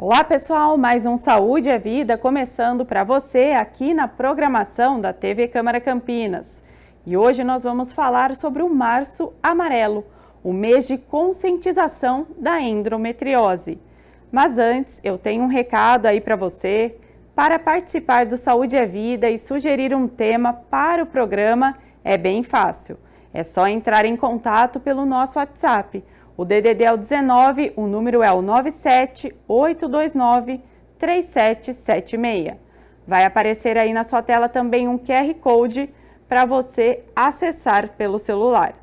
Olá pessoal, mais um Saúde é Vida começando para você aqui na programação da TV Câmara Campinas. E hoje nós vamos falar sobre o Março Amarelo, o mês de conscientização da endometriose. Mas antes, eu tenho um recado aí para você. Para participar do Saúde é Vida e sugerir um tema para o programa é bem fácil. É só entrar em contato pelo nosso WhatsApp. O DDD é o 19, o número é o 978293776. Vai aparecer aí na sua tela também um QR Code para você acessar pelo celular.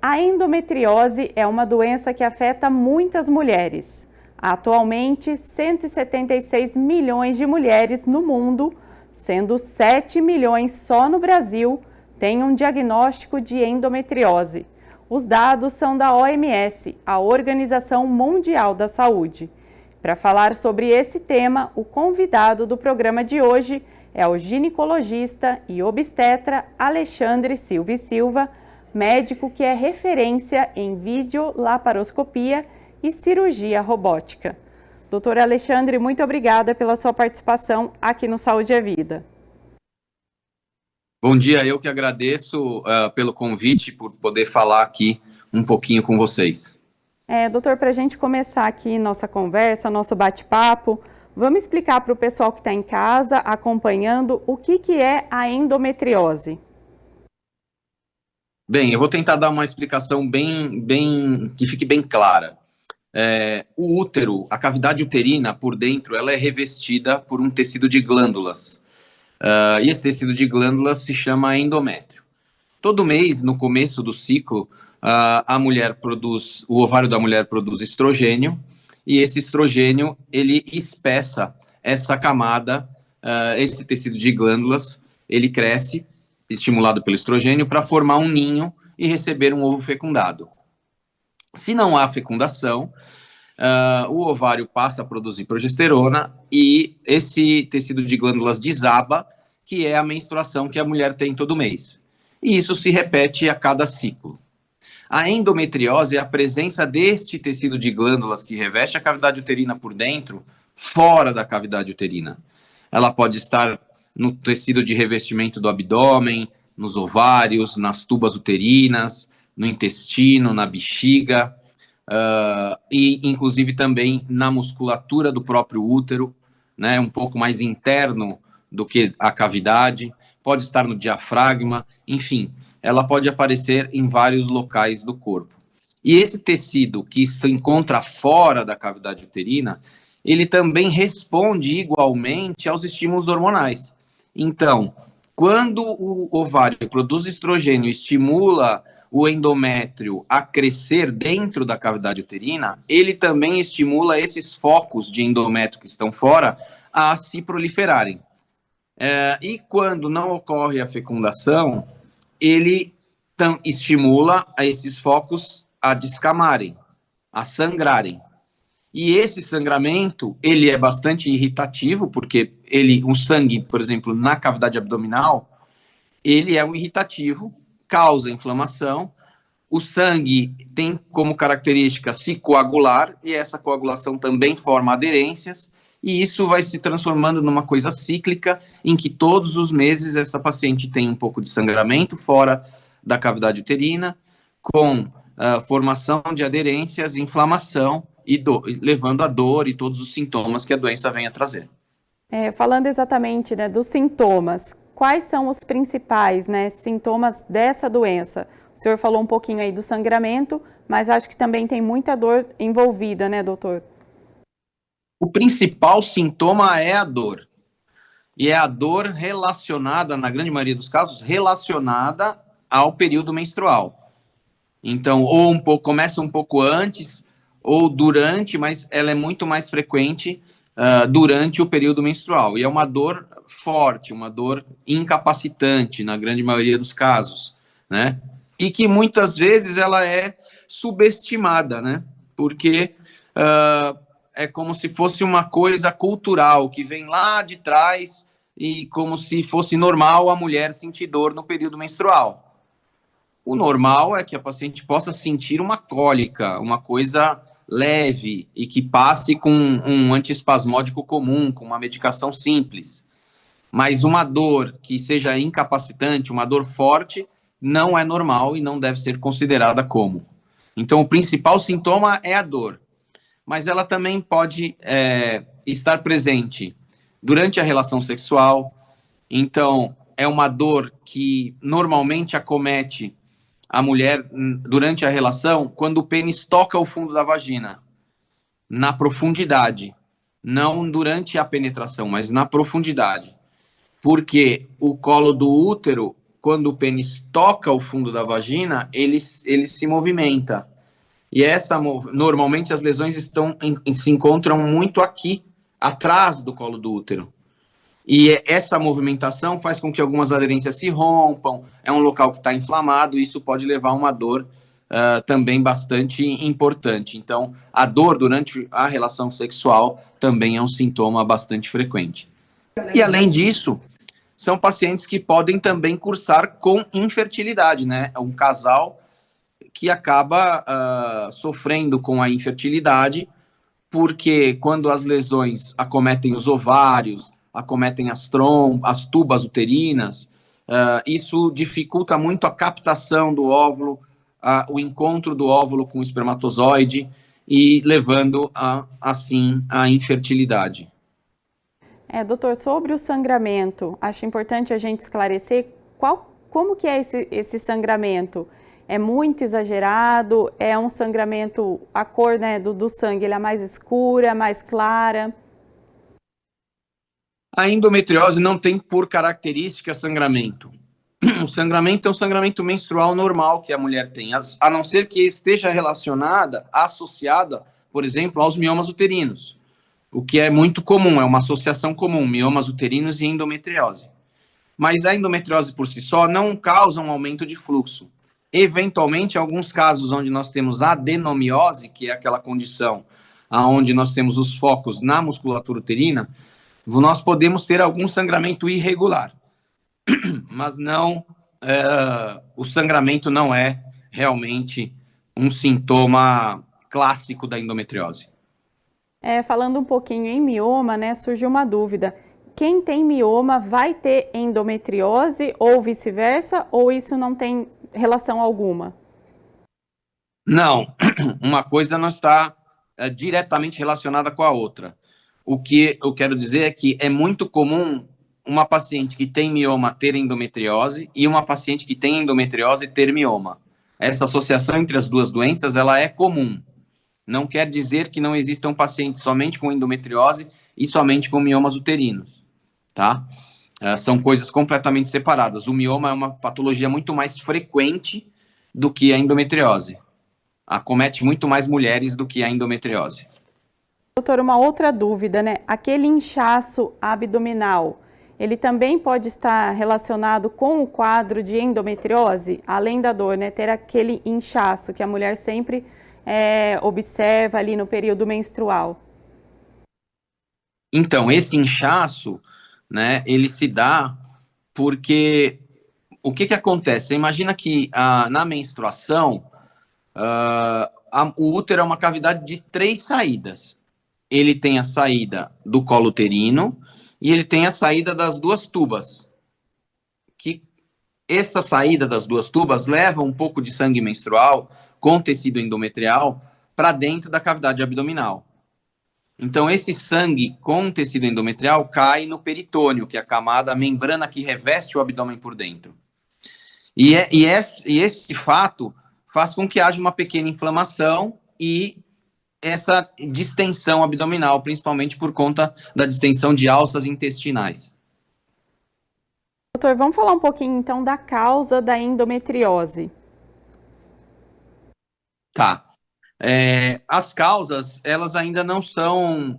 A endometriose é uma doença que afeta muitas mulheres. Atualmente, 176 milhões de mulheres no mundo, sendo 7 milhões só no Brasil, têm um diagnóstico de endometriose. Os dados são da OMS, a Organização Mundial da Saúde. Para falar sobre esse tema, o convidado do programa de hoje é o ginecologista e obstetra Alexandre Silva e Silva, médico que é referência em videolaparoscopia e cirurgia robótica. Doutor Alexandre, muito obrigada pela sua participação aqui no Saúde é Vida. Bom dia, eu que agradeço pelo convite, por poder falar aqui um pouquinho com vocês. Doutor, para a gente começar aqui nossa conversa, nosso bate-papo, vamos explicar para o pessoal que está em casa acompanhando o que é a endometriose. Bem, eu vou tentar dar uma explicação que fique bem clara. O útero, a cavidade uterina por dentro, ela é revestida por um tecido de glândulas. E esse tecido de glândulas se chama endométrio. Todo mês, no começo do ciclo, o ovário da mulher produz estrogênio, e esse estrogênio, ele espessa essa camada, esse tecido de glândulas, ele cresce, estimulado pelo estrogênio, para formar um ninho e receber um ovo fecundado. Se não há fecundação, o ovário passa a produzir progesterona e esse tecido de glândulas desaba, que é a menstruação que a mulher tem todo mês. E isso se repete a cada ciclo. A endometriose é a presença deste tecido de glândulas que reveste a cavidade uterina por dentro, fora da cavidade uterina. Ela pode estar no tecido de revestimento do abdômen, nos ovários, nas tubas uterinas, no intestino, na bexiga, e inclusive também na musculatura do próprio útero, né, um pouco mais interno do que a cavidade, pode estar no diafragma, enfim, ela pode aparecer em vários locais do corpo. E esse tecido que se encontra fora da cavidade uterina, ele também responde igualmente aos estímulos hormonais. Então, quando o ovário produz estrogênio, estimula o endométrio a crescer dentro da cavidade uterina, ele também estimula esses focos de endométrio que estão fora a se proliferarem. E quando não ocorre a fecundação, ele estimula esses focos a descamarem, a sangrarem. E esse sangramento, ele é bastante irritativo, porque o sangue, por exemplo, na cavidade abdominal, ele é um irritativo, causa inflamação. O sangue tem como característica se coagular, e essa coagulação também forma aderências, e isso vai se transformando numa coisa cíclica, em que todos os meses essa paciente tem um pouco de sangramento fora da cavidade uterina, com formação de aderências, inflamação, e levando a dor e todos os sintomas que a doença vem a trazer. Falando exatamente, né, dos sintomas, quais são os principais, né, sintomas dessa doença? O senhor falou um pouquinho aí do sangramento, mas acho que também tem muita dor envolvida, né, doutor? O principal sintoma é a dor. E é a dor relacionada, na grande maioria dos casos, relacionada ao período menstrual. Então, começa um pouco antes ou durante, mas ela é muito mais frequente durante o período menstrual. E é uma dor forte, uma dor incapacitante, na grande maioria dos casos, né? E que muitas vezes ela é subestimada, né? Porque é como se fosse uma coisa cultural que vem lá de trás e como se fosse normal a mulher sentir dor no período menstrual. O normal é que a paciente possa sentir uma cólica, uma coisa leve e que passe com um antiespasmódico comum, com uma medicação simples. Mas uma dor que seja incapacitante, uma dor forte, não é normal e não deve ser considerada como. Então, o principal sintoma é a dor, mas ela também pode estar presente durante a relação sexual. Então, é uma dor que normalmente acomete a mulher durante a relação quando o pênis toca o fundo da vagina, na profundidade, não durante a penetração, mas na profundidade. Porque o colo do útero, quando o pênis toca o fundo da vagina, ele se movimenta. E normalmente as lesões se encontram muito aqui, atrás do colo do útero. E essa movimentação faz com que algumas aderências se rompam, é um local que está inflamado, e isso pode levar a uma dor também bastante importante. Então, a dor durante a relação sexual também é um sintoma bastante frequente. E, além disso, são pacientes que podem também cursar com infertilidade, né? Um casal que acaba sofrendo com a infertilidade, porque quando as lesões acometem os ovários, acometem as tubas uterinas, isso dificulta muito a captação do óvulo, o encontro do óvulo com o espermatozoide e levando, assim, à infertilidade. Doutor, sobre o sangramento, acho importante a gente esclarecer como que é esse sangramento. É muito exagerado? É um sangramento, a cor, né, do sangue, ele é mais escura, mais clara? A endometriose não tem por característica sangramento. O sangramento é um sangramento menstrual normal que a mulher tem, a não ser que esteja associada, por exemplo, aos miomas uterinos, o que é muito comum, é uma associação comum, miomas uterinos e endometriose. Mas a endometriose por si só não causa um aumento de fluxo. Eventualmente, em alguns casos onde nós temos adenomiose, que é aquela condição onde nós temos os focos na musculatura uterina, nós podemos ter algum sangramento irregular, mas não, o sangramento não é realmente um sintoma clássico da endometriose. Falando um pouquinho em mioma, né, surgiu uma dúvida. Quem tem mioma vai ter endometriose ou vice-versa, ou isso não tem relação alguma? Não, uma coisa não está diretamente relacionada com a outra. O que eu quero dizer é que é muito comum uma paciente que tem mioma ter endometriose e uma paciente que tem endometriose ter mioma. Essa associação entre as duas doenças, ela é comum. Não quer dizer que não existam pacientes somente com endometriose e somente com miomas uterinos, tá? São coisas completamente separadas. O mioma é uma patologia muito mais frequente do que a endometriose. Acomete muito mais mulheres do que a endometriose. Doutor, uma outra dúvida, né? Aquele inchaço abdominal, ele também pode estar relacionado com o quadro de endometriose? Além da dor, né? Ter aquele inchaço que a mulher sempre observa ali no período menstrual. Então, esse inchaço, né, ele se dá porque o que acontece? Você imagina que na menstruação, o útero é uma cavidade de 3 saídas. Ele tem a saída do colo uterino e ele tem a saída das 2 tubas. Que essa saída das 2 tubas leva um pouco de sangue menstrual com tecido endometrial para dentro da cavidade abdominal. Então, esse sangue com tecido endometrial cai no peritônio, que é a membrana que reveste o abdômen por dentro. E esse fato faz com que haja uma pequena inflamação e essa distensão abdominal, principalmente por conta da distensão de alças intestinais. Doutor, vamos falar um pouquinho então da causa da endometriose. Tá. As causas, elas ainda não são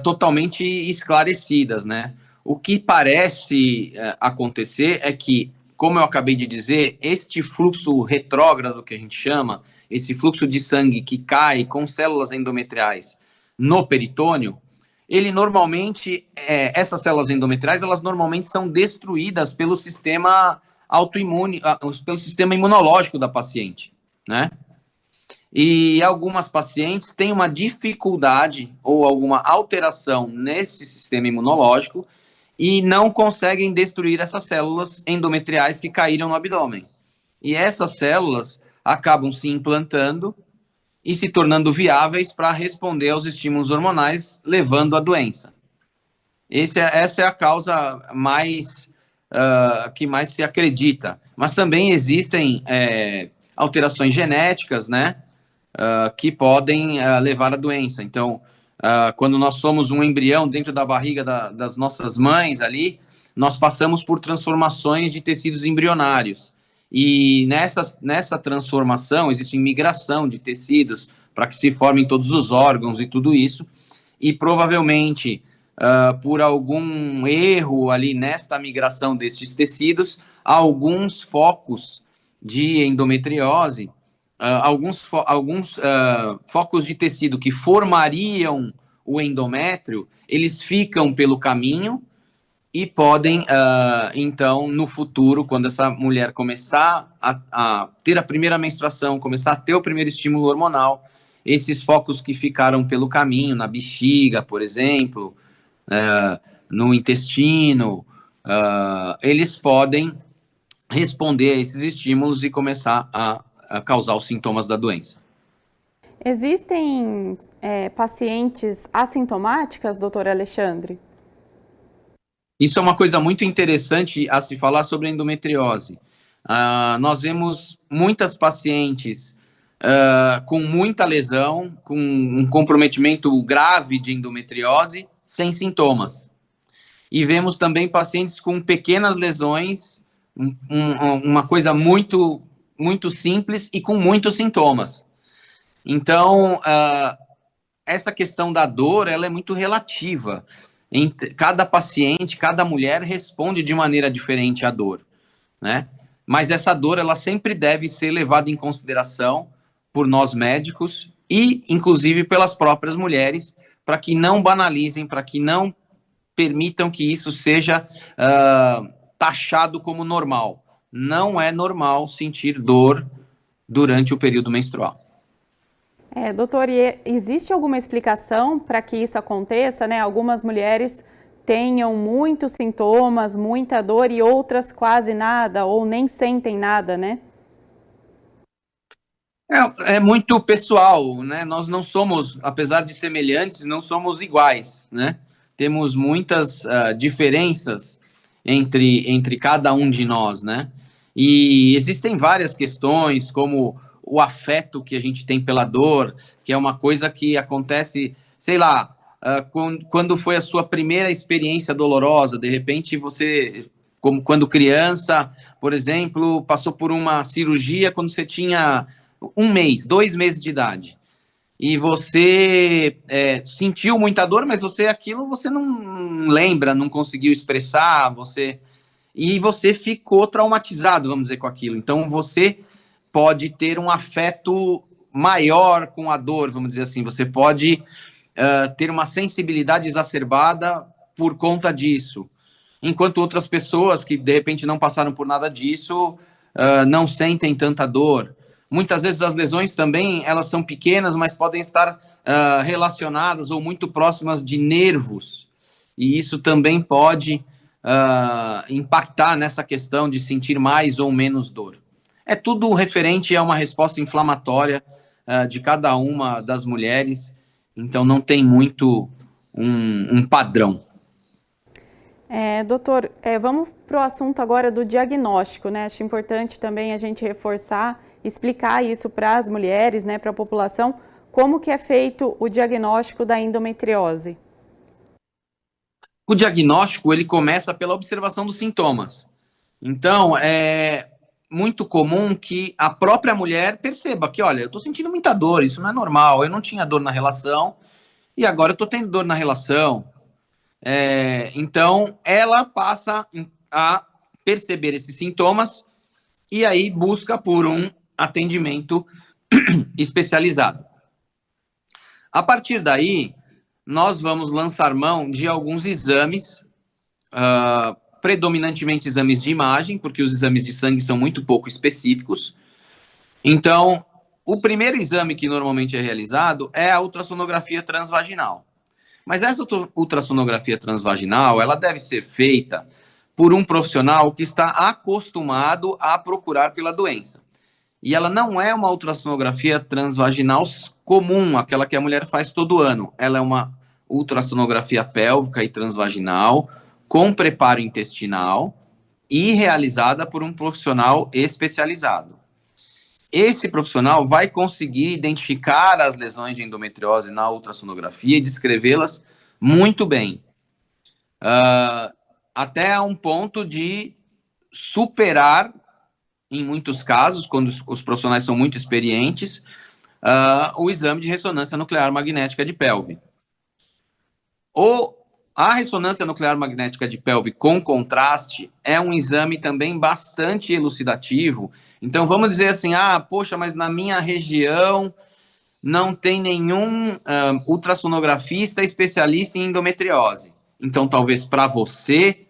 totalmente esclarecidas, né? O que parece acontecer é que, como eu acabei de dizer, este fluxo retrógrado que a gente chama, esse fluxo de sangue que cai com células endometriais no peritônio, ele normalmente, essas células endometriais, elas normalmente são destruídas pelo sistema autoimune, pelo sistema imunológico da paciente, né? E algumas pacientes têm uma dificuldade ou alguma alteração nesse sistema imunológico e não conseguem destruir essas células endometriais que caíram no abdômen. E essas células acabam se implantando e se tornando viáveis para responder aos estímulos hormonais, levando à doença. Essa é a causa que mais se acredita. Mas também existem alterações genéticas, né, que podem levar à doença. Então, quando nós somos um embrião dentro da barriga das nossas mães ali, nós passamos por transformações de tecidos embrionários. E nessa transformação existe migração de tecidos para que se formem todos os órgãos e tudo isso. E provavelmente, por algum erro ali nesta migração destes tecidos, alguns focos de endometriose, alguns focos de tecido que formariam o endométrio, eles ficam pelo caminho e podem, então, no futuro, quando essa mulher começar a ter a primeira menstruação, começar a ter o primeiro estímulo hormonal, esses focos que ficaram pelo caminho, na bexiga, por exemplo, no intestino, eles podem responder a esses estímulos e começar a causar os sintomas da doença. Existem pacientes assintomáticas, doutor Alexandre? Isso é uma coisa muito interessante a se falar sobre a endometriose. Nós vemos muitas pacientes com muita lesão, com um comprometimento grave de endometriose, sem sintomas. E vemos também pacientes com pequenas lesões, uma coisa muito, muito simples e com muitos sintomas. Então, essa questão da dor, ela é muito relativa. Cada paciente, cada mulher responde de maneira diferente à dor, né? Mas essa dor, ela sempre deve ser levada em consideração por nós médicos e, inclusive, pelas próprias mulheres, para que não banalizem, para que não permitam que isso seja taxado como normal. Não é normal sentir dor durante o período menstrual. Doutor, e existe alguma explicação para que isso aconteça, né? Algumas mulheres tenham muitos sintomas, muita dor e outras quase nada ou nem sentem nada, né? É muito pessoal, né? Nós não somos, apesar de semelhantes, não somos iguais, né? Temos muitas diferenças entre cada um de nós, né? E existem várias questões, como o afeto que a gente tem pela dor, que é uma coisa que acontece, sei lá, quando foi a sua primeira experiência dolorosa, de repente você, como quando criança, por exemplo, passou por uma cirurgia quando você tinha 1 mês, 2 meses de idade, e você sentiu muita dor, mas aquilo você não lembra, não conseguiu expressar, e você ficou traumatizado, vamos dizer, com aquilo. Então você pode ter um afeto maior com a dor, vamos dizer assim. Você pode ter uma sensibilidade exacerbada por conta disso. Enquanto outras pessoas que, de repente, não passaram por nada disso, não sentem tanta dor. Muitas vezes as lesões também, elas são pequenas, mas podem estar relacionadas ou muito próximas de nervos. E isso também pode impactar nessa questão de sentir mais ou menos dor. É tudo referente a uma resposta inflamatória de cada uma das mulheres, então não tem muito um padrão. Doutor, vamos para o assunto agora do diagnóstico, né? Acho importante também a gente reforçar, explicar isso para as mulheres, né, para a população, como que é feito o diagnóstico da endometriose. O diagnóstico, ele começa pela observação dos sintomas. Então, muito comum que a própria mulher perceba que, olha, eu estou sentindo muita dor, isso não é normal, eu não tinha dor na relação e agora eu estou tendo dor na relação. Então, ela passa a perceber esses sintomas e aí busca por um atendimento especializado. A partir daí, nós vamos lançar mão de alguns exames, predominantemente exames de imagem, porque os exames de sangue são muito pouco específicos. Então, o primeiro exame que normalmente é realizado é a ultrassonografia transvaginal. Mas essa ultrassonografia transvaginal, ela deve ser feita por um profissional que está acostumado a procurar pela doença. E ela não é uma ultrassonografia transvaginal comum, aquela que a mulher faz todo ano. Ela é uma ultrassonografia pélvica e transvaginal com preparo intestinal e realizada por um profissional especializado. Esse profissional vai conseguir identificar as lesões de endometriose na ultrassonografia e descrevê-las muito bem. Até a um ponto de superar, em muitos casos, quando os profissionais são muito experientes, o exame de ressonância nuclear magnética de pelve. A ressonância nuclear magnética de pelve com contraste é um exame também bastante elucidativo. Então, vamos dizer assim, poxa, mas na minha região não tem nenhum ultrassonografista especialista em endometriose. Então, talvez para você,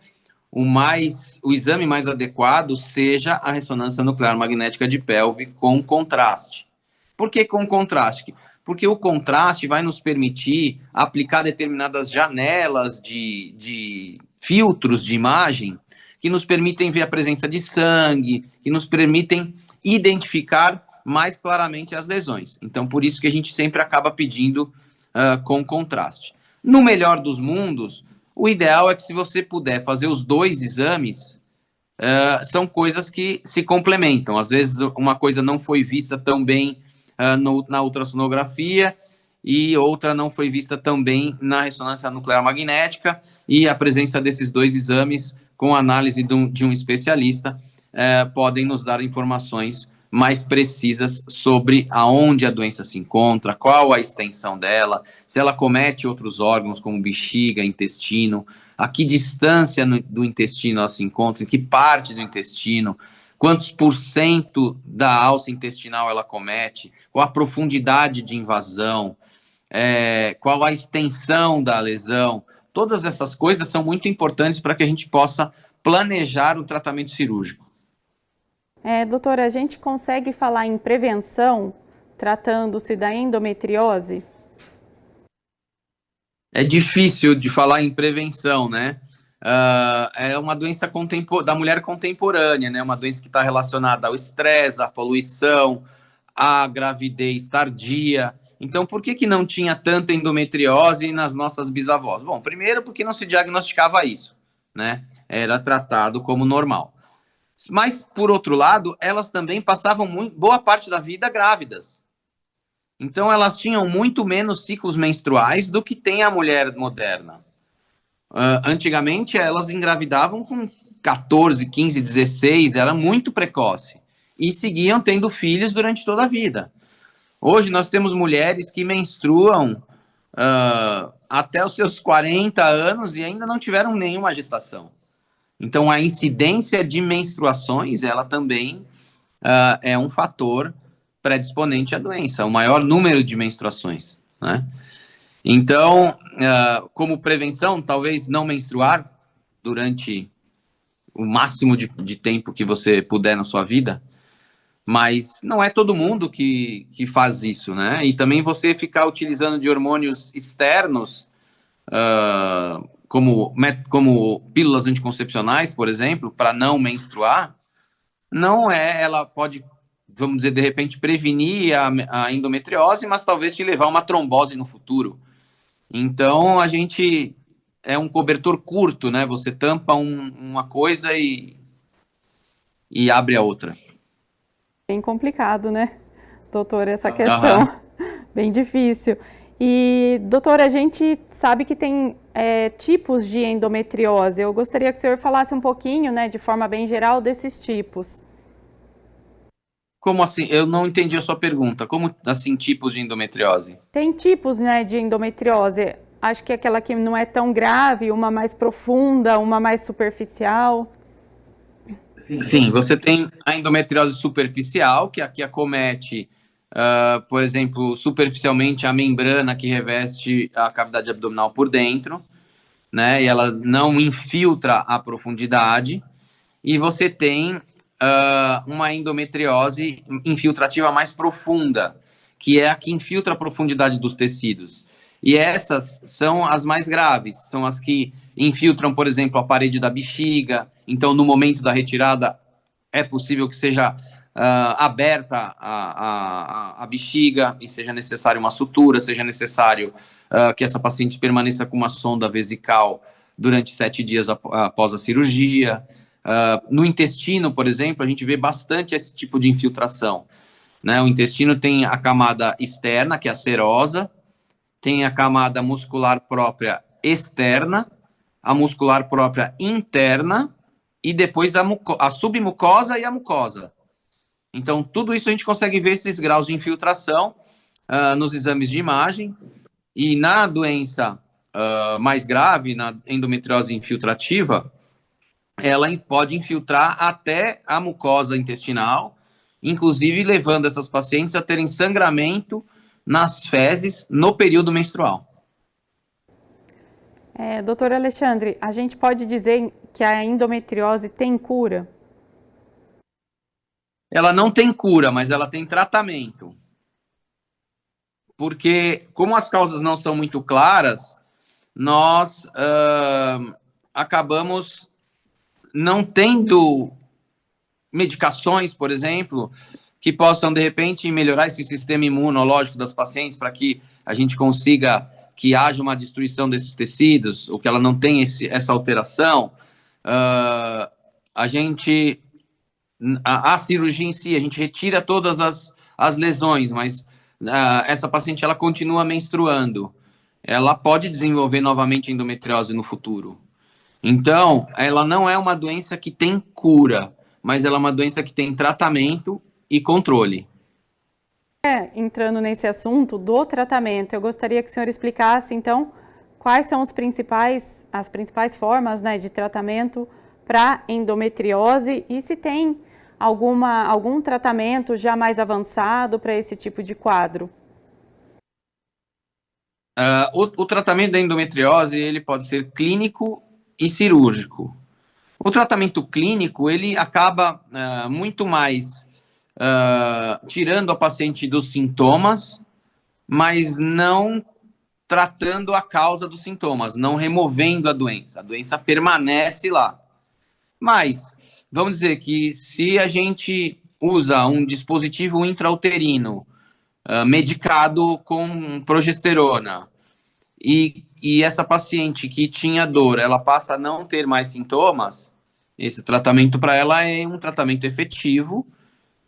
o exame mais adequado seja a ressonância nuclear magnética de pelve com contraste. Por que com contraste? Porque o contraste vai nos permitir aplicar determinadas janelas de filtros de imagem que nos permitem ver a presença de sangue, que nos permitem identificar mais claramente as lesões. Então, por isso que a gente sempre acaba pedindo com contraste. No melhor dos mundos, o ideal é que, se você puder fazer os dois exames, são coisas que se complementam. Às vezes, uma coisa não foi vista tão bem na ultrassonografia e outra não foi vista tão bem na ressonância nuclear magnética, e a presença desses dois exames, com análise de um especialista, podem nos dar informações mais precisas sobre aonde a doença se encontra, qual a extensão dela, se ela comete outros órgãos como bexiga, intestino, a que distância do intestino ela se encontra, em que parte do intestino, quantos % da alça intestinal ela comete, qual a profundidade de invasão, qual a extensão da lesão. Todas essas coisas são muito importantes para que a gente possa planejar o tratamento cirúrgico. Doutora, a gente consegue falar em prevenção tratando-se da endometriose? É difícil de falar em prevenção, né? É uma doença da mulher contemporânea, né? Uma doença que está relacionada ao estresse, à poluição, à gravidez tardia. Então, por que não tinha tanta endometriose nas nossas bisavós? Bom, primeiro porque não se diagnosticava isso, né? Era tratado como normal. Mas, por outro lado, elas também passavam boa parte da vida grávidas. Então, elas tinham muito menos ciclos menstruais do que tem a mulher moderna. Antigamente, elas engravidavam com 14, 15, 16, era muito precoce. E seguiam tendo filhos durante toda a vida. Hoje, nós temos mulheres que menstruam até os seus 40 anos e ainda não tiveram nenhuma gestação. Então, a incidência de menstruações, ela também é um fator predisponente à doença, o maior número de menstruações, né? Então, como prevenção, talvez não menstruar durante o máximo de tempo que você puder na sua vida, mas não é todo mundo que faz isso, né? E também você utilizando de hormônios externos, como pílulas anticoncepcionais, por exemplo, para não menstruar, ela pode, vamos dizer, de repente prevenir a endometriose, mas talvez te levar a uma trombose no futuro. Então, é um cobertor curto, né? Você tampa uma coisa e abre a outra. Bem complicado, né, doutora, essa questão. Bem difícil. E, doutora, a gente sabe que tem tipos de endometriose. Eu gostaria que o senhor falasse um pouquinho, né, de forma bem geral, desses tipos. Como assim? Eu não entendi a sua pergunta. Como assim, tipos de endometriose? Tem tipos, né, de endometriose. Acho que aquela que não é tão grave, uma mais profunda, uma mais superficial. Sim, você tem a endometriose superficial, que aqui acomete, por exemplo, superficialmente a membrana que reveste a cavidade abdominal por dentro, né? E ela não infiltra a profundidade. E você tem uma endometriose infiltrativa mais profunda, que é a que infiltra a profundidade dos tecidos. E essas são as mais graves, são as que infiltram, por exemplo, a parede da bexiga. Então, no momento da retirada, é possível que seja aberta a bexiga e seja necessário uma sutura, seja necessário que essa paciente permaneça com uma sonda vesical durante 7 dias após a cirurgia. No intestino, por exemplo, a gente vê bastante esse tipo de infiltração, né? O intestino tem a camada externa, que é a serosa, tem a camada muscular própria externa, a muscular própria interna e depois a submucosa e a mucosa. Então, tudo isso a gente consegue ver esses graus de infiltração nos exames de imagem. E na doença mais grave, na endometriose infiltrativa, ela pode infiltrar até a mucosa intestinal, inclusive levando essas pacientes a terem sangramento nas fezes no período menstrual. Doutor Alexandre, a gente pode dizer que a endometriose tem cura? Ela não tem cura, mas ela tem tratamento. Porque, como as causas não são muito claras, nós acabamos não tendo medicações, por exemplo, que possam, de repente, melhorar esse sistema imunológico das pacientes para que a gente consiga que haja uma destruição desses tecidos, ou que ela não tenha essa alteração. A cirurgia em si, a gente retira todas as lesões, mas essa paciente ela continua menstruando. Ela pode desenvolver novamente endometriose no futuro. Então, ela não é uma doença que tem cura, mas ela é uma doença que tem tratamento e controle. Entrando nesse assunto do tratamento, eu gostaria que o senhor explicasse, então, quais são as principais formas, né, de tratamento para endometriose e se tem algum tratamento já mais avançado para esse tipo de quadro. O tratamento da endometriose ele pode ser clínico e cirúrgico. O tratamento clínico ele acaba muito mais tirando a paciente dos sintomas, mas não tratando a causa dos sintomas, não removendo a doença. A doença permanece lá. Mas vamos dizer que se a gente usa um dispositivo intrauterino medicado com progesterona e essa paciente que tinha dor, ela passa a não ter mais sintomas, esse tratamento para ela é um tratamento efetivo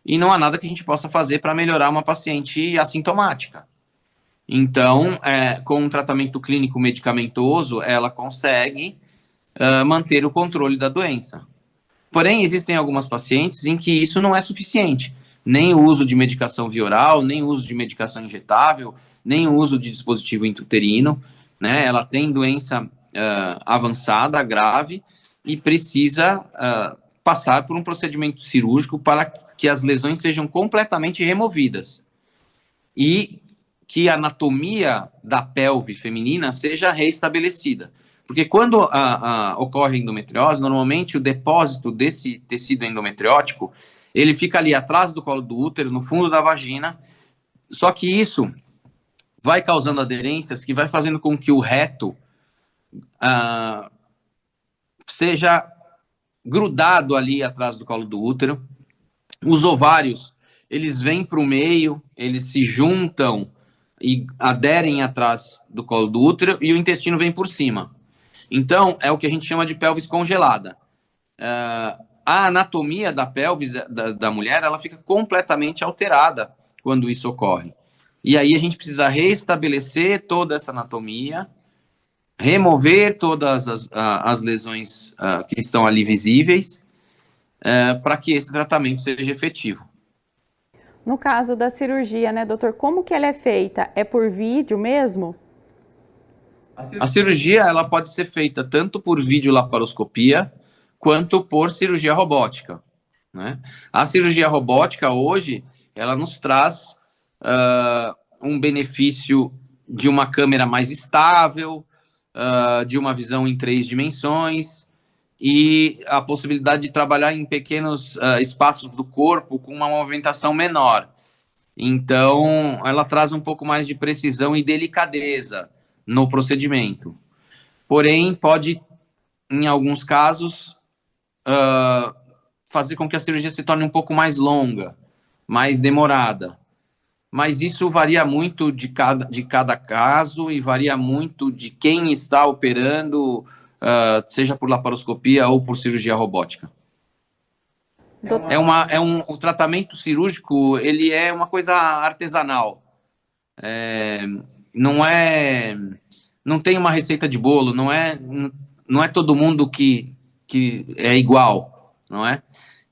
e não há nada que a gente possa fazer para melhorar uma paciente assintomática. Então, com um tratamento clínico medicamentoso, ela consegue manter o controle da doença. Porém, existem algumas pacientes em que isso não é suficiente. Nem o uso de medicação via oral, nem o uso de medicação injetável, nem o uso de dispositivo intrauterino, né? Ela tem doença avançada, grave, e precisa passar por um procedimento cirúrgico para que as lesões sejam completamente removidas e que a anatomia da pelve feminina seja reestabelecida. Porque quando ocorre endometriose, normalmente o depósito desse tecido endometriótico, ele fica ali atrás do colo do útero, no fundo da vagina, só que isso vai causando aderências que vai fazendo com que o reto seja grudado ali atrás do colo do útero. Os ovários, eles vêm para o meio, eles se juntam e aderem atrás do colo do útero e o intestino vem por cima. Então, é o que a gente chama de pelvis congelada. A anatomia da pelvis da mulher, ela fica completamente alterada quando isso ocorre. E aí a gente precisa restabelecer toda essa anatomia, remover todas as lesões que estão ali visíveis, para que esse tratamento seja efetivo. No caso da cirurgia, né, doutor, como que ela é feita? É por vídeo mesmo? A cirurgia ela pode ser feita tanto por videolaparoscopia quanto por cirurgia robótica, né? A cirurgia robótica hoje ela nos traz um benefício de uma câmera mais estável, de uma visão em 3 dimensões e a possibilidade de trabalhar em pequenos espaços do corpo com uma movimentação menor. Então, ela traz um pouco mais de precisão e delicadeza no procedimento. Porém, pode, em alguns casos, fazer com que a cirurgia se torne um pouco mais longa, mais demorada. Mas isso varia muito de cada caso e varia muito de quem está operando, seja por laparoscopia ou por cirurgia robótica. O tratamento cirúrgico, ele é uma coisa artesanal. Não tem uma receita de bolo, não é todo mundo que é igual, não é?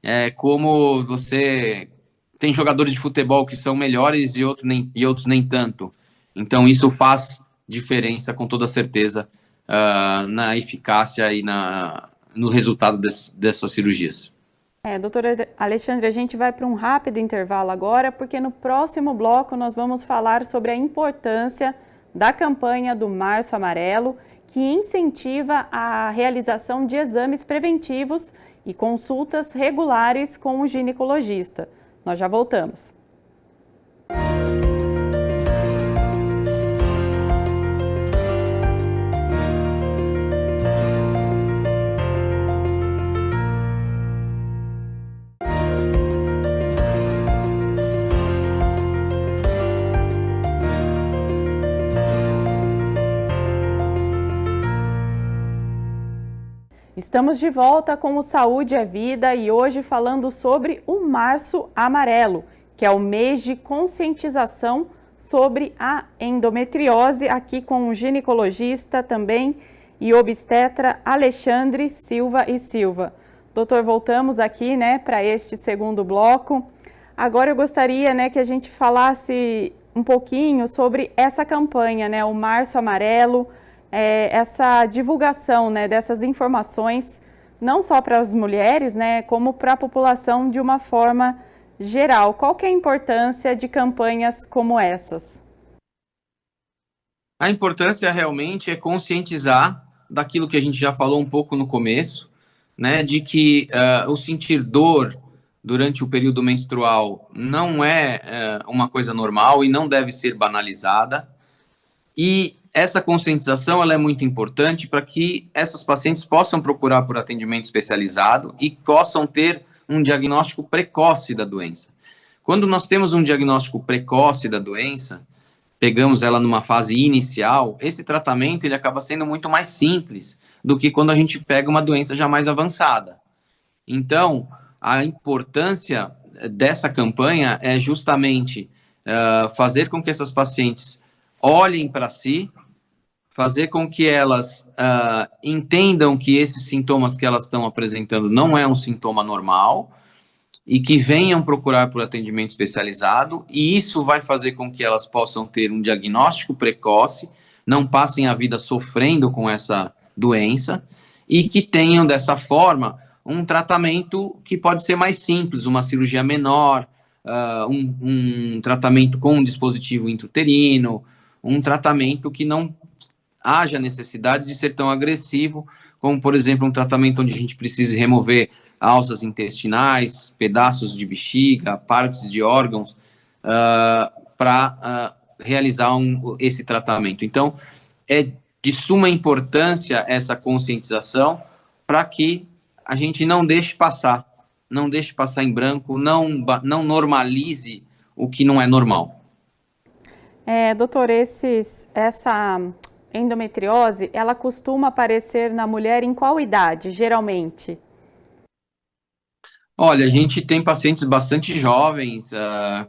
É como você tem jogadores de futebol que são melhores e outros nem tanto. Então, isso faz diferença, com toda certeza, na eficácia e no resultado dessas cirurgias. Doutora Alexandre, a gente vai para um rápido intervalo agora, porque no próximo bloco nós vamos falar sobre a importância da campanha do Março Amarelo, que incentiva a realização de exames preventivos e consultas regulares com o ginecologista. Nós já voltamos. Estamos de volta com o Saúde é Vida e hoje falando sobre o Março Amarelo, que é o mês de conscientização sobre a endometriose, aqui com o ginecologista também e obstetra Alexandre Silva e Silva. Doutor, voltamos aqui, para este segundo bloco. Agora eu gostaria, que a gente falasse um pouquinho sobre essa campanha, o Março Amarelo, essa divulgação dessas informações, não só para as mulheres, como para a população de uma forma geral. Qual que é a importância de campanhas como essas? A importância realmente é conscientizar daquilo que a gente já falou um pouco no começo, de que o sentir dor durante o período menstrual não é uma coisa normal e não deve ser banalizada. E essa conscientização ela é muito importante para que essas pacientes possam procurar por atendimento especializado e possam ter um diagnóstico precoce da doença. Quando nós temos um diagnóstico precoce da doença, pegamos ela numa fase inicial, esse tratamento ele acaba sendo muito mais simples do que quando a gente pega uma doença já mais avançada. Então, a importância dessa campanha é justamente fazer com que essas pacientes olhem para si, fazer com que elas entendam que esses sintomas que elas estão apresentando não é um sintoma normal e que venham procurar por atendimento especializado, e isso vai fazer com que elas possam ter um diagnóstico precoce, não passem a vida sofrendo com essa doença e que tenham, dessa forma, um tratamento que pode ser mais simples, uma cirurgia menor, um tratamento com um dispositivo intrauterino, um tratamento que não haja necessidade de ser tão agressivo, como, por exemplo, um tratamento onde a gente precise remover alças intestinais, pedaços de bexiga, partes de órgãos, para realizar esse tratamento. Então, é de suma importância essa conscientização para que a gente não deixe passar em branco, não normalize o que não é normal. Doutor, essa endometriose, ela costuma aparecer na mulher em qual idade, geralmente? Olha, a gente tem pacientes bastante jovens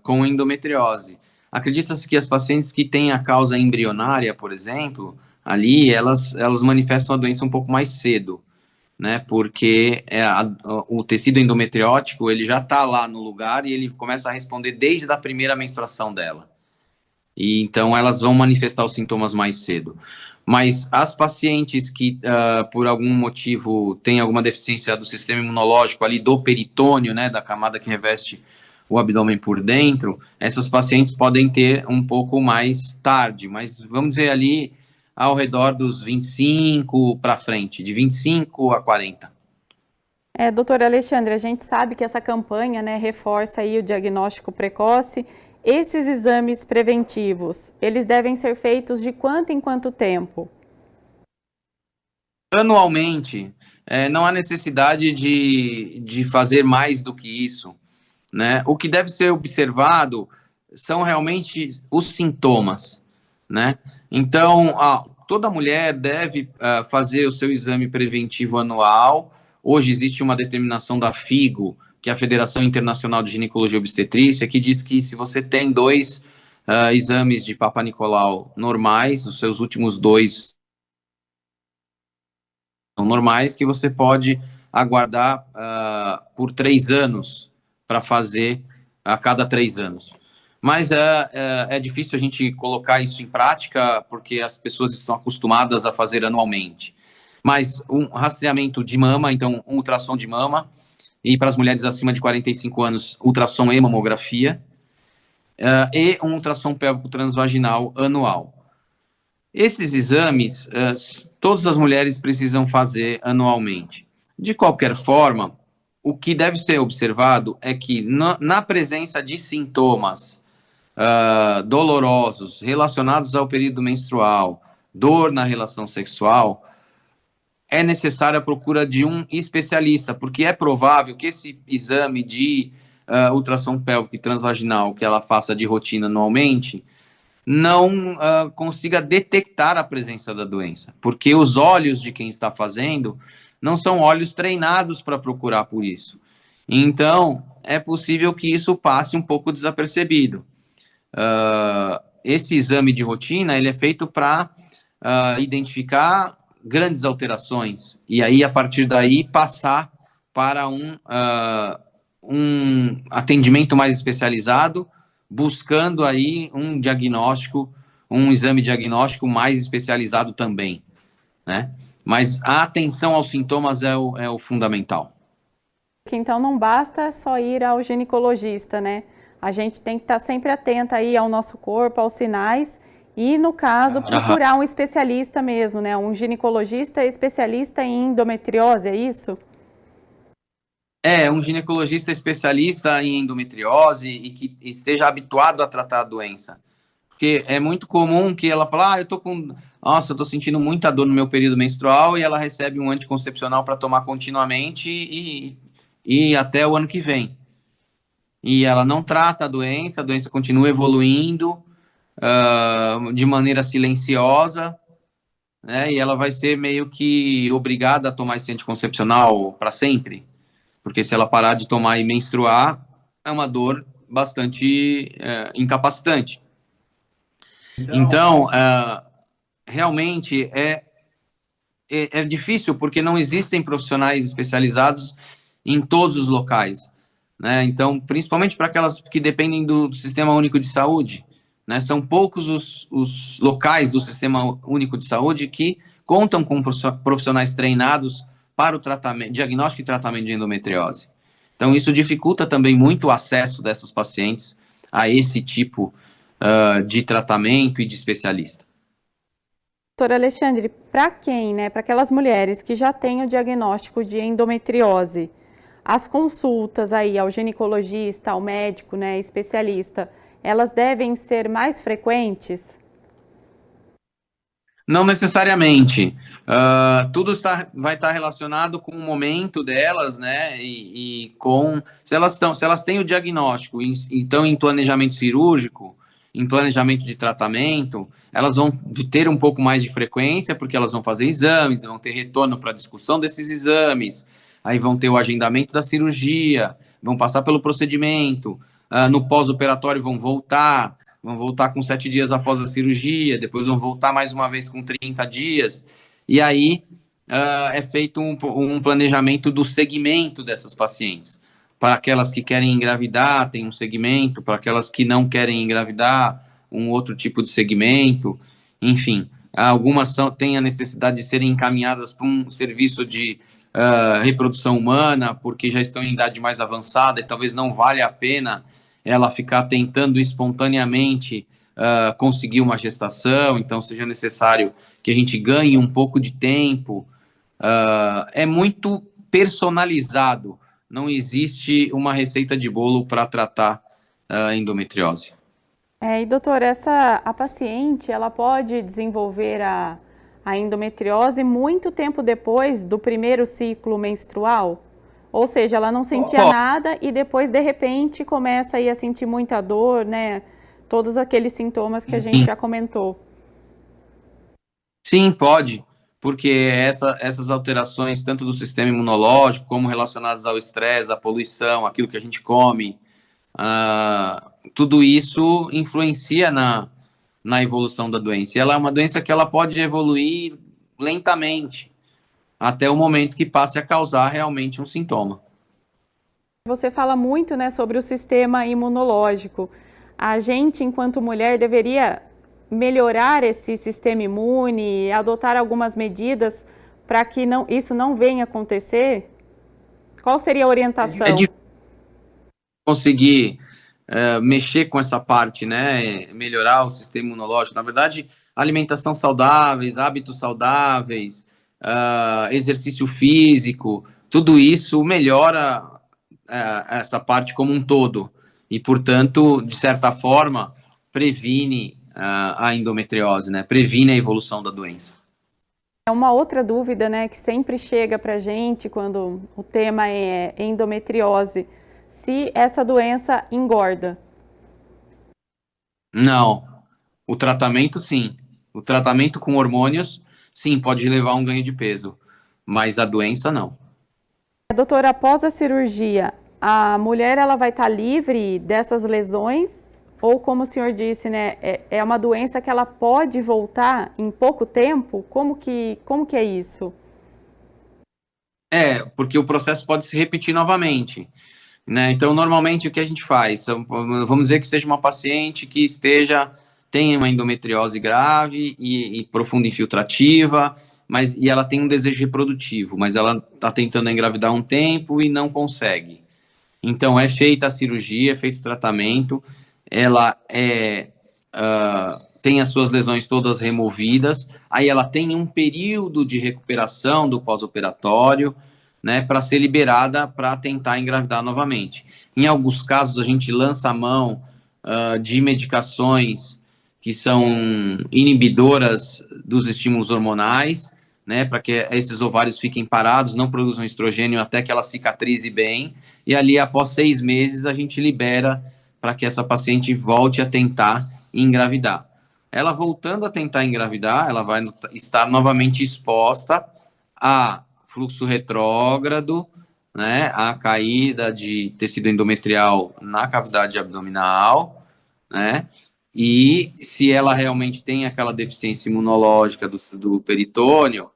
com endometriose. Acredita-se que as pacientes que têm a causa embrionária, por exemplo, ali elas manifestam a doença um pouco mais cedo, porque o tecido endometriótico ele já está lá no lugar e ele começa a responder desde a primeira menstruação dela. E então elas vão manifestar os sintomas mais cedo. Mas as pacientes que, por algum motivo, têm alguma deficiência do sistema imunológico ali do peritônio, da camada que reveste o abdômen por dentro, essas pacientes podem ter um pouco mais tarde, mas vamos dizer ali ao redor dos 25 para frente, de 25 a 40. Doutor Alexandre, a gente sabe que essa campanha, né, reforça aí o diagnóstico precoce. Esses exames preventivos, eles devem ser feitos de quanto em quanto tempo? Anualmente, não há necessidade de fazer mais do que isso, né? O que deve ser observado são realmente os sintomas, né? Então, toda mulher deve fazer o seu exame preventivo anual. Hoje existe uma determinação da FIGO, que é a Federação Internacional de Ginecologia e Obstetrícia, que diz que se você tem dois exames de Papa Nicolau normais, os seus últimos dois são normais, que você pode aguardar por 3 anos para fazer a cada 3 anos. Mas é difícil a gente colocar isso em prática, porque as pessoas estão acostumadas a fazer anualmente. Mas um rastreamento de mama, então um ultrassom de mama, e para as mulheres acima de 45 anos, ultrassom e mamografia, e um ultrassom pélvico transvaginal anual. Esses exames, todas as mulheres precisam fazer anualmente. De qualquer forma, o que deve ser observado é que na presença de sintomas dolorosos relacionados ao período menstrual, dor na relação sexual, é necessária a procura de um especialista, porque é provável que esse exame de ultrassom pélvico e transvaginal que ela faça de rotina anualmente não consiga detectar a presença da doença, porque os olhos de quem está fazendo não são olhos treinados para procurar por isso. Então, é possível que isso passe um pouco desapercebido. Esse exame de rotina, ele é feito para identificar grandes alterações, e aí, a partir daí, passar para um atendimento mais especializado, buscando aí um diagnóstico, um exame diagnóstico mais especializado também, né? Mas a atenção aos sintomas é o fundamental. Então não basta só ir ao ginecologista, né? A gente tem que estar sempre atenta aí ao nosso corpo, aos sinais e, no caso, procurar um especialista mesmo, né? Um ginecologista especialista em endometriose, é isso? Um ginecologista especialista em endometriose e que esteja habituado a tratar a doença. Porque é muito comum que ela fale, eu tô sentindo muita dor no meu período menstrual, e ela recebe um anticoncepcional para tomar continuamente e até o ano que vem. E ela não trata a doença continua evoluindo de maneira silenciosa, né? E ela vai ser meio que obrigada a tomar esse anticoncepcional para sempre. Porque se ela parar de tomar e menstruar, é uma dor bastante incapacitante. Então, realmente é difícil, porque não existem profissionais especializados em todos os locais, né? Então, principalmente para aquelas que dependem do Sistema Único de Saúde, né? São poucos os locais do Sistema Único de Saúde que contam com profissionais treinados para o tratamento, diagnóstico e tratamento de endometriose. Então, isso dificulta também muito o acesso dessas pacientes a esse tipo de tratamento e de especialista. Doutor Alexandre, para quem, né, para aquelas mulheres que já têm o diagnóstico de endometriose, as consultas aí ao ginecologista, ao médico, né, especialista, elas devem ser mais frequentes? Não necessariamente. Tudo vai estar relacionado com o momento delas, né? E com se elas têm o diagnóstico, então em planejamento cirúrgico, em planejamento de tratamento, elas vão ter um pouco mais de frequência, porque elas vão fazer exames, vão ter retorno para a discussão desses exames, aí vão ter o agendamento da cirurgia, vão passar pelo procedimento, no pós-operatório vão voltar com 7 dias após a cirurgia, depois vão voltar mais uma vez com 30 dias, e aí é feito um planejamento do segmento dessas pacientes. Para aquelas que querem engravidar, tem um segmento, para aquelas que não querem engravidar, um outro tipo de segmento, enfim. Algumas têm a necessidade de serem encaminhadas para um serviço de reprodução humana, porque já estão em idade mais avançada e talvez não valha a pena ela ficar tentando espontaneamente conseguir uma gestação, então seja necessário que a gente ganhe um pouco de tempo. É muito personalizado. Não existe uma receita de bolo para tratar a endometriose. E doutor, a paciente, ela pode desenvolver a endometriose muito tempo depois do primeiro ciclo menstrual? Ou seja, ela não sentia nada e depois, de repente, começa aí a sentir muita dor, né? Todos aqueles sintomas que a gente já comentou. Sim, pode, porque essas alterações, tanto do sistema imunológico, como relacionadas ao estresse, à poluição, aquilo que a gente come, tudo isso influencia na evolução da doença. E ela é uma doença que ela pode evoluir lentamente, até o momento que passe a causar realmente um sintoma. Você fala muito, né, sobre o sistema imunológico. A gente, enquanto mulher, deveria melhorar esse sistema imune, adotar algumas medidas para que isso não venha acontecer? Qual seria a orientação? É difícil conseguir mexer com essa parte, né? Melhorar o sistema imunológico. Na verdade, alimentação saudáveis, hábitos saudáveis, exercício físico, tudo isso melhora essa parte como um todo. E, portanto, de certa forma, previne a endometriose, né? Previne a evolução da doença. É uma outra dúvida, né, que sempre chega para a gente quando o tema é endometriose. Se essa doença engorda? Não. O tratamento, sim. O tratamento com hormônios, sim, pode levar a um ganho de peso. Mas a doença, não. Doutora, após a cirurgia, a mulher ela vai estar livre dessas lesões? Ou, como o senhor disse, né, é uma doença que ela pode voltar em pouco tempo? Como que é isso? Porque o processo pode se repetir novamente, né? Então, normalmente, o que a gente faz? Vamos dizer que seja uma paciente que tenha uma endometriose grave e profunda infiltrativa, e ela tem um desejo reprodutivo, mas ela está tentando engravidar há um tempo e não consegue. Então, é feita a cirurgia, é feito o tratamento, ela tem as suas lesões todas removidas, aí ela tem um período de recuperação do pós-operatório, né, para ser liberada para tentar engravidar novamente. Em alguns casos, a gente lança a mão de medicações que são inibidoras dos estímulos hormonais, né, para que esses ovários fiquem parados, não produzam estrogênio até que ela cicatrize bem, e ali, após 6 meses, a gente libera para que essa paciente volte a tentar engravidar. Ela voltando a tentar engravidar, ela vai estar novamente exposta a fluxo retrógrado, né, a caída de tecido endometrial na cavidade abdominal, né, e se ela realmente tem aquela deficiência imunológica do peritônio,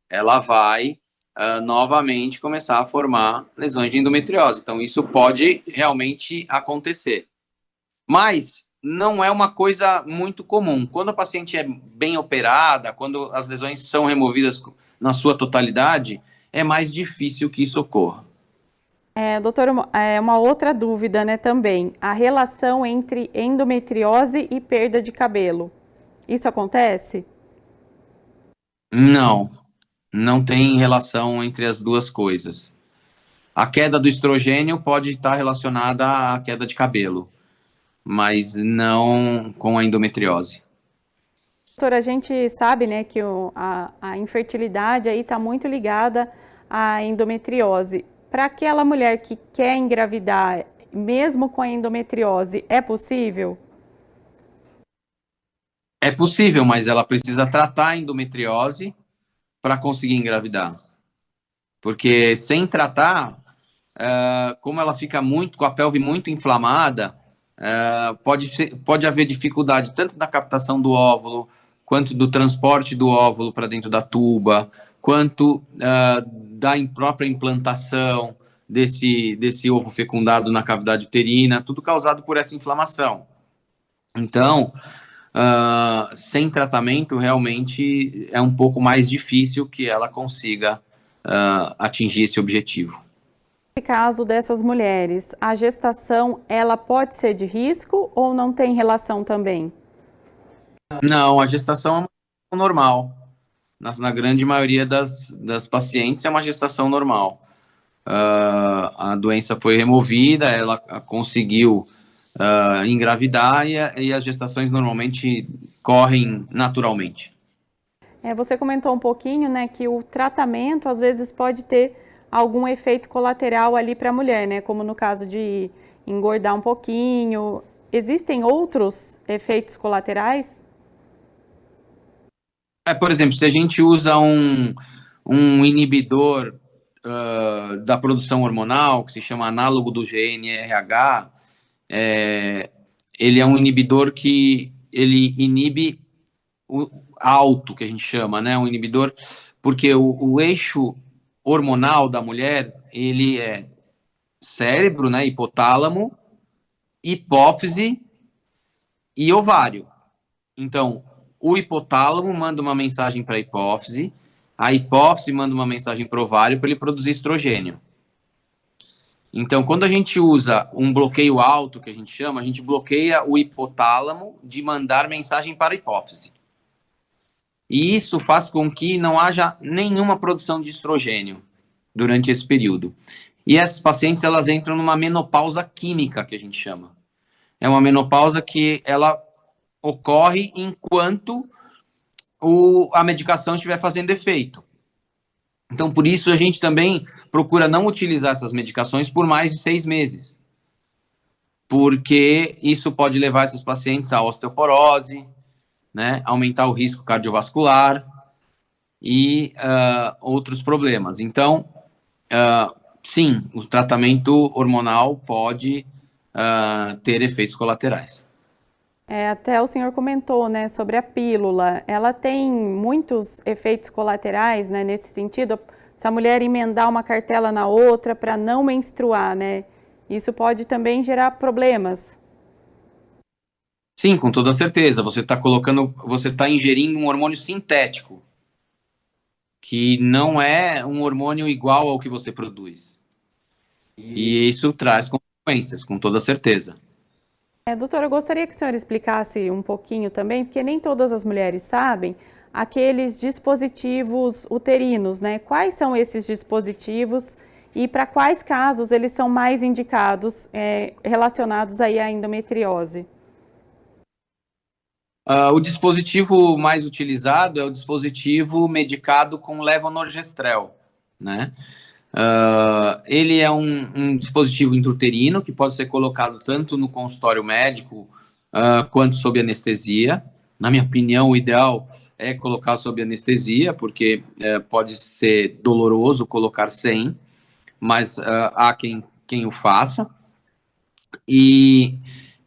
ela vai novamente começar a formar lesões de endometriose. Então, isso pode realmente acontecer. Mas não é uma coisa muito comum. Quando a paciente é bem operada, quando as lesões são removidas na sua totalidade, é mais difícil que isso ocorra. Doutora, uma outra dúvida, né, também. A relação entre endometriose e perda de cabelo. Isso acontece? Não tem relação entre as duas coisas. A queda do estrogênio pode estar relacionada à queda de cabelo, mas não com a endometriose. Doutora, a gente sabe, né, que a infertilidade aí está muito ligada à endometriose. Para aquela mulher que quer engravidar, mesmo com a endometriose, é possível? É possível, mas ela precisa tratar a endometriose para conseguir engravidar. Porque sem tratar, como ela fica com a pelve muito inflamada, pode haver dificuldade tanto na captação do óvulo, quanto do transporte do óvulo para dentro da tuba, quanto da própria implantação desse ovo fecundado na cavidade uterina, tudo causado por essa inflamação. Então, sem tratamento, realmente é um pouco mais difícil que ela consiga atingir esse objetivo. No caso dessas mulheres, a gestação, ela pode ser de risco ou não tem relação também? Não, a gestação é uma gestação normal. Na grande maioria das pacientes é uma gestação normal. a doença foi removida, ela conseguiu engravidar e as gestações normalmente correm naturalmente. Você comentou um pouquinho, né, que o tratamento às vezes pode ter algum efeito colateral ali para a mulher, né, como no caso de engordar um pouquinho. Existem outros efeitos colaterais? Por exemplo, se a gente usa um inibidor da produção hormonal, que se chama análogo do GnRH, ele é um inibidor que ele inibe o alto, que a gente chama, né? Um inibidor, porque o eixo hormonal da mulher, ele é cérebro, né? Hipotálamo, hipófise e ovário. Então, o hipotálamo manda uma mensagem para a hipófise manda uma mensagem para o ovário para ele produzir estrogênio. Então, quando a gente usa um bloqueio alto, que a gente chama, a gente bloqueia o hipotálamo de mandar mensagem para a hipófise. E isso faz com que não haja nenhuma produção de estrogênio durante esse período. E essas pacientes, elas entram numa menopausa química, que a gente chama. É uma menopausa que ela ocorre enquanto a medicação estiver fazendo efeito. Então, por isso, a gente também procura não utilizar essas medicações por mais de 6 meses. Porque isso pode levar essas pacientes à osteoporose, né, aumentar o risco cardiovascular e outros problemas. Então, sim, o tratamento hormonal pode ter efeitos colaterais. Até o senhor comentou, né, sobre a pílula. Ela tem muitos efeitos colaterais, né, nesse sentido. Se a mulher emendar uma cartela na outra para não menstruar, né, isso pode também gerar problemas. Sim, com toda certeza. Você está ingerindo um hormônio sintético, que não é um hormônio igual ao que você produz. E isso traz consequências, com toda certeza. Doutora, eu gostaria que o senhor explicasse um pouquinho também, porque nem todas as mulheres sabem, aqueles dispositivos uterinos, né? Quais são esses dispositivos e para quais casos eles são mais indicados relacionados aí à endometriose? O dispositivo mais utilizado é o dispositivo medicado com levonorgestrel, né? Ele é um dispositivo intrauterino que pode ser colocado tanto no consultório médico quanto sob anestesia. Na minha opinião, o ideal é colocar sob anestesia, porque pode ser doloroso colocar sem, mas há quem o faça. E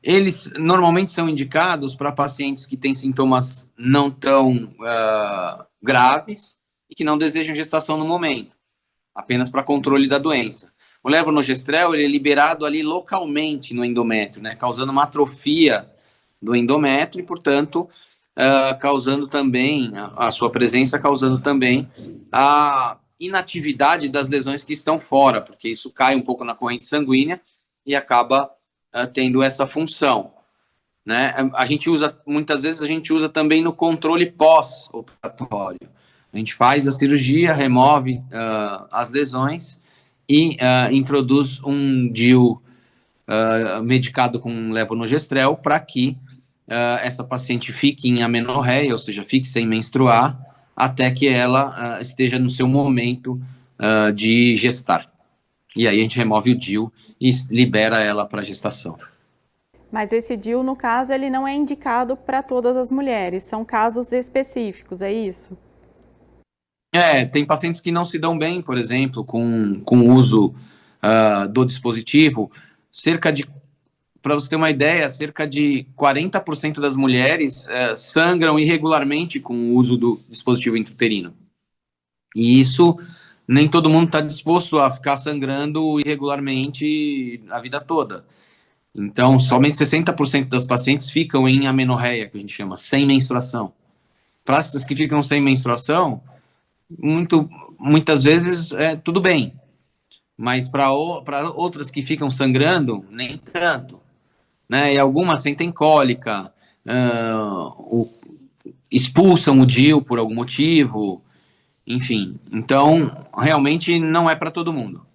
eles normalmente são indicados para pacientes que têm sintomas não tão graves e que não desejam gestação no momento, apenas para controle da doença. O levonorgestrel ele é liberado ali localmente no endométrio, né, causando uma atrofia do endométrio e, portanto, causando também, a sua presença causando também a inatividade das lesões que estão fora, porque isso cai um pouco na corrente sanguínea e acaba tendo essa função, né? Muitas vezes a gente usa também no controle pós-operatório. A gente faz a cirurgia, remove as lesões e introduz um DIU medicado com levonorgestrel para que essa paciente fique em amenorreia, ou seja, fique sem menstruar, até que ela esteja no seu momento de gestar. E aí a gente remove o DIU e libera ela para gestação. Mas esse DIU, no caso, ele não é indicado para todas as mulheres, são casos específicos, é isso? Tem pacientes que não se dão bem, por exemplo, com o uso do dispositivo. Para você ter uma ideia, cerca de 40% das mulheres sangram irregularmente com o uso do dispositivo intrauterino. E isso, nem todo mundo está disposto a ficar sangrando irregularmente a vida toda. Então, somente 60% das pacientes ficam em amenorreia, que a gente chama, sem menstruação. Para essas que ficam sem menstruação, muitas vezes tudo bem, mas para outras que ficam sangrando, nem tanto, né? E algumas sentem cólica, expulsam o DIU por algum motivo, enfim. Então, realmente não é para todo mundo.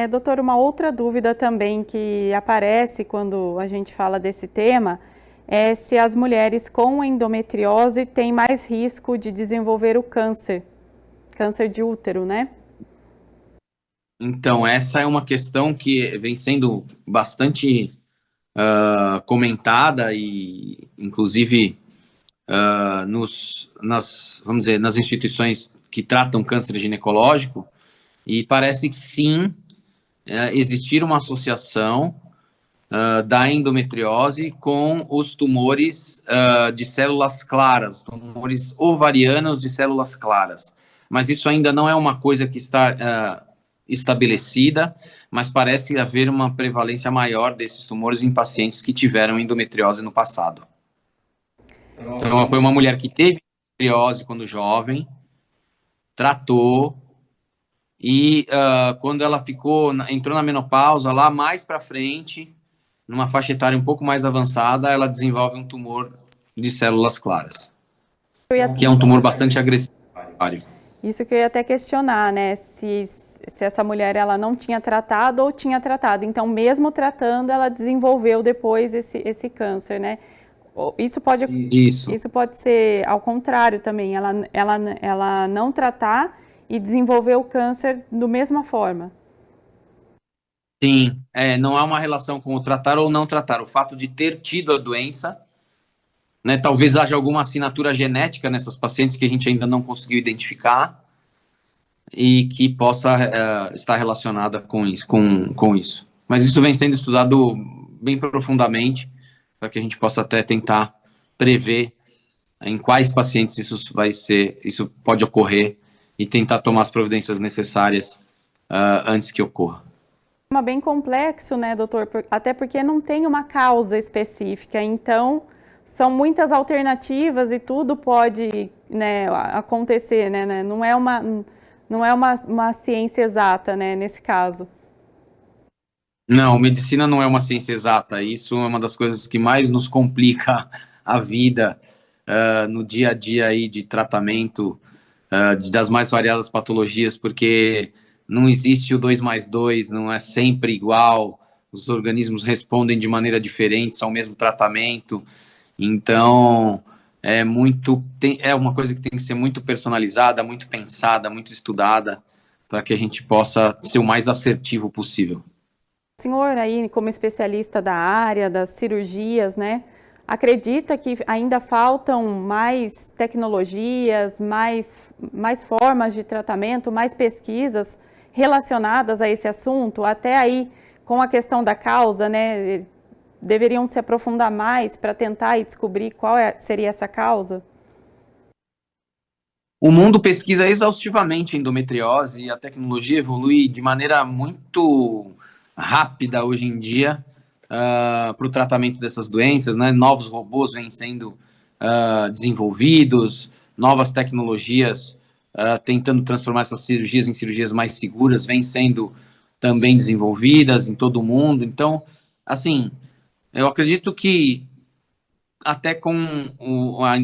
Doutor, uma outra dúvida também que aparece quando a gente fala desse tema é se as mulheres com endometriose têm mais risco de desenvolver o câncer de útero, né? Então, essa é uma questão que vem sendo bastante comentada e, inclusive, vamos dizer, nas instituições que tratam câncer ginecológico, e parece que sim, existir uma associação da endometriose com os tumores de células claras, tumores ovarianos de células claras. Mas isso ainda não é uma coisa que está estabelecida, mas parece haver uma prevalência maior desses tumores em pacientes que tiveram endometriose no passado. Então, foi uma mulher que teve endometriose quando jovem, tratou, e quando ela entrou na menopausa, lá mais para frente, numa faixa etária um pouco mais avançada, ela desenvolve um tumor de células claras, que é um tumor bastante agressivo. Isso que eu ia até questionar, né? Se essa mulher ela não tinha tratado ou tinha tratado. Então, mesmo tratando, ela desenvolveu depois esse câncer, né? Isso pode ser ao contrário também, ela não tratar e desenvolver o câncer da mesma forma. Sim, não há uma relação com o tratar ou não tratar. O fato de ter tido a doença, né, talvez haja alguma assinatura genética nessas pacientes que a gente ainda não conseguiu identificar e que possa estar relacionada com isso. Mas isso vem sendo estudado bem profundamente para que a gente possa até tentar prever em quais pacientes isso pode ocorrer e tentar tomar as providências necessárias antes que ocorra. É um tema bem complexo, né, doutor? Até porque não tem uma causa específica, então são muitas alternativas e tudo pode, né, acontecer, né? Não é uma ciência exata, né, nesse caso. Não, medicina não é uma ciência exata. Isso é uma das coisas que mais nos complica a vida no dia a dia aí de tratamento das mais variadas patologias, porque não existe o 2+2, não é sempre igual, os organismos respondem de maneira diferente ao mesmo tratamento, então é uma coisa que tem que ser muito personalizada, muito pensada, muito estudada, para que a gente possa ser o mais assertivo possível. O senhor aí, como especialista da área das cirurgias, né, acredita que ainda faltam mais tecnologias, mais formas de tratamento, mais pesquisas relacionadas a esse assunto, até aí com a questão da causa, né? Deveriam se aprofundar mais para tentar e descobrir qual seria essa causa? O mundo pesquisa exaustivamente endometriose e a tecnologia evolui de maneira muito rápida hoje em dia para o tratamento dessas doenças, né? Novos robôs vêm sendo desenvolvidos, novas tecnologias tentando transformar essas cirurgias em cirurgias mais seguras, vêm sendo também desenvolvidas em todo o mundo. Então, assim, eu acredito que até com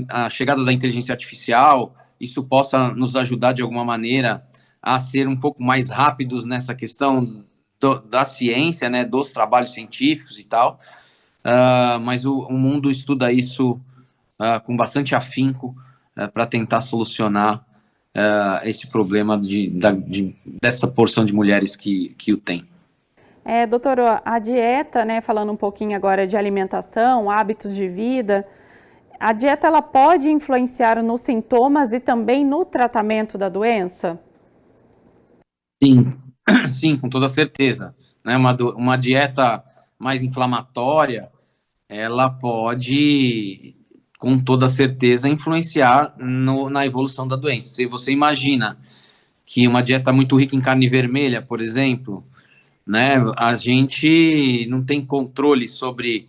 a chegada da inteligência artificial, isso possa nos ajudar de alguma maneira a ser um pouco mais rápidos nessa questão da ciência, né, dos trabalhos científicos e tal, mas o mundo estuda isso com bastante afinco para tentar solucionar esse problema dessa porção de mulheres que o tem. Doutor, a dieta, né, falando um pouquinho agora de alimentação, hábitos de vida, a dieta ela pode influenciar nos sintomas e também no tratamento da doença? Sim, sim, com toda certeza. Né? Uma dieta mais inflamatória, ela pode, com toda certeza, influenciar na evolução da doença. Se você imagina que uma dieta muito rica em carne vermelha, por exemplo, né, a gente não tem controle sobre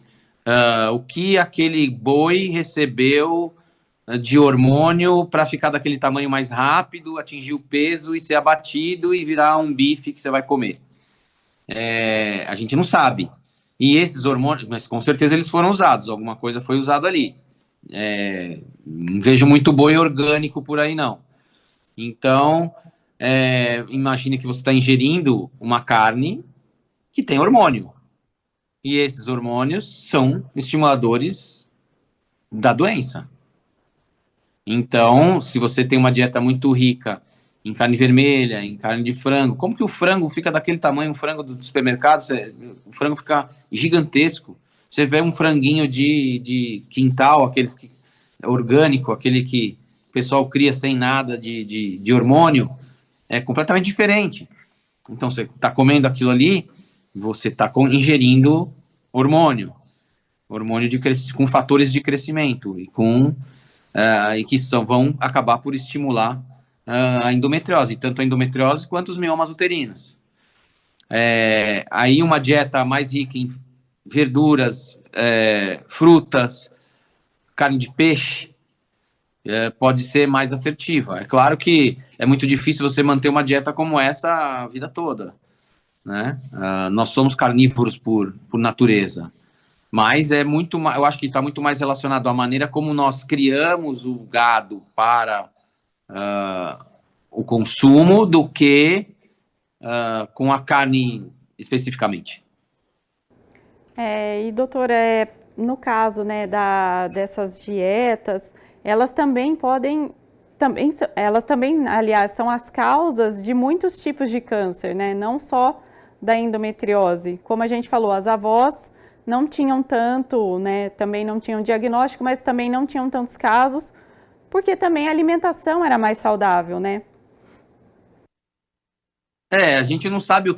o que aquele boi recebeu de hormônio para ficar daquele tamanho mais rápido, atingir o peso e ser abatido e virar um bife que você vai comer. A gente não sabe. E esses hormônios, mas com certeza eles foram usados, alguma coisa foi usada ali. Não vejo muito boi orgânico por aí, não. Então, imagine que você está ingerindo uma carne que tem hormônio. E esses hormônios são estimuladores da doença. Então, se você tem uma dieta muito rica em carne vermelha, em carne de frango, como que o frango fica daquele tamanho, o frango do supermercado, o frango fica gigantesco. Você vê um franguinho de quintal, aqueles que orgânico, aquele que o pessoal cria sem nada de hormônio, é completamente diferente. Então, você está comendo aquilo ali, você está ingerindo hormônio com fatores de crescimento e que vão acabar por estimular a endometriose, tanto a endometriose quanto os miomas uterinos. Aí uma dieta mais rica em verduras, frutas, carne de peixe, pode ser mais assertiva. É claro que é muito difícil você manter uma dieta como essa a vida toda, né? Nós somos carnívoros por natureza, mas eu acho que está muito mais relacionado à maneira como nós criamos o gado para o consumo do que com a carne especificamente. E doutor, no caso, né, dessas dietas, elas também aliás, são as causas de muitos tipos de câncer, né? Não só da endometriose. Como a gente falou, as avós não tinham tanto, né? Também não tinham diagnóstico, mas também não tinham tantos casos, porque também a alimentação era mais saudável, né? A gente não sabe a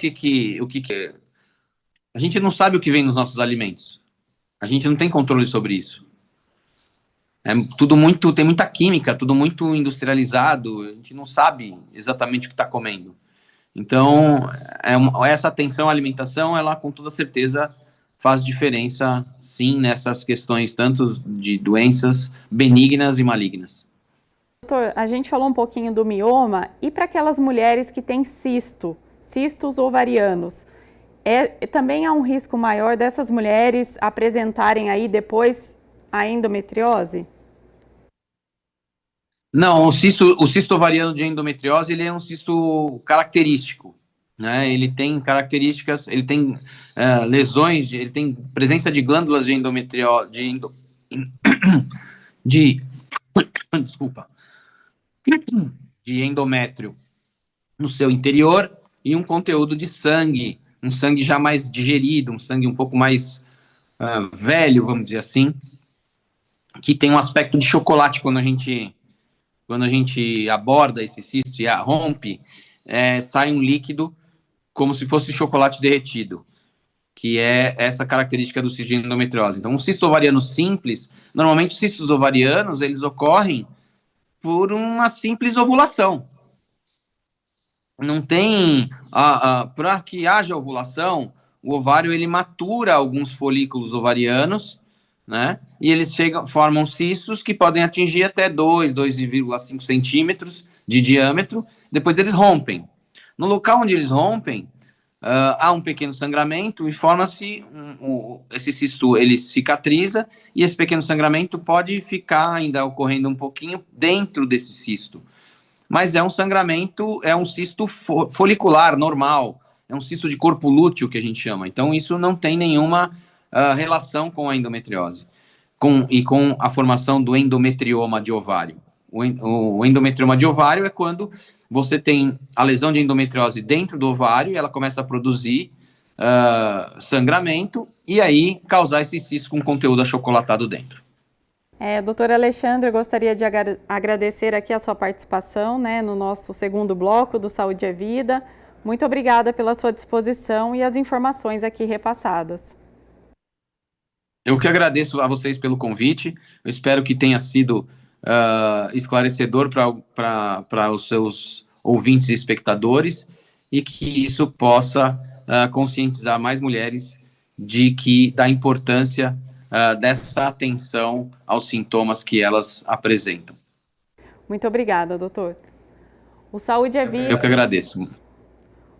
gente não sabe o que vem nos nossos alimentos. A gente não tem controle sobre isso. Tem muita química, tudo muito industrializado, a gente não sabe exatamente o que está comendo. Então, essa atenção à alimentação, ela com toda certeza faz diferença, sim, nessas questões tanto de doenças benignas e malignas. Doutor, a gente falou um pouquinho do mioma, e para aquelas mulheres que têm cistos ovarianos, também há um risco maior dessas mulheres apresentarem aí depois a endometriose? Não, o cisto ovariano de endometriose, ele é um cisto característico, né? Ele tem características, ele tem lesões, ele tem presença de glândulas de endometriose, desculpa, de endométrio no seu interior e um conteúdo de sangue, um sangue já mais digerido, um sangue um pouco mais velho, vamos dizer assim, que tem um aspecto de chocolate quando a gente aborda esse cisto e rompe, sai um líquido como se fosse chocolate derretido, que é essa característica do cisto de endometriose. Então, um cisto ovariano simples, normalmente os cistos ovarianos, eles ocorrem por uma simples ovulação. Não tem, para que haja ovulação, o ovário ele matura alguns folículos ovarianos, né? E eles formam cistos que podem atingir até 2,5 centímetros de diâmetro, depois eles rompem. No local onde eles rompem, há um pequeno sangramento e forma-se, esse cisto ele cicatriza, e esse pequeno sangramento pode ficar ainda ocorrendo um pouquinho dentro desse cisto. Mas é um sangramento, é um cisto folicular normal, é um cisto de corpo lúteo que a gente chama. Então, isso não tem nenhuma relação com a endometriose e com a formação do endometrioma de ovário. O endometrioma de ovário é quando você tem a lesão de endometriose dentro do ovário e ela começa a produzir sangramento e aí causar esse cisto com conteúdo achocolatado dentro. Doutor Alexandre, eu gostaria de agradecer aqui a sua participação, né, no nosso segundo bloco do Saúde é Vida. Muito obrigada pela sua disposição e as informações aqui repassadas. Eu que agradeço a vocês pelo convite. Eu espero que tenha sido esclarecedor para os seus ouvintes e espectadores e que isso possa conscientizar mais mulheres da importância dessa atenção aos sintomas que elas apresentam. Muito obrigada, doutor. O Saúde é Vida. Eu que agradeço.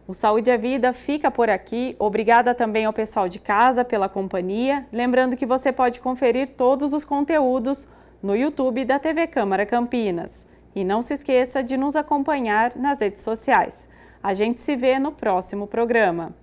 O Saúde é Vida fica por aqui. Obrigada também ao pessoal de casa pela companhia. Lembrando que você pode conferir todos os conteúdos no YouTube da TV Câmara Campinas. E não se esqueça de nos acompanhar nas redes sociais. A gente se vê no próximo programa.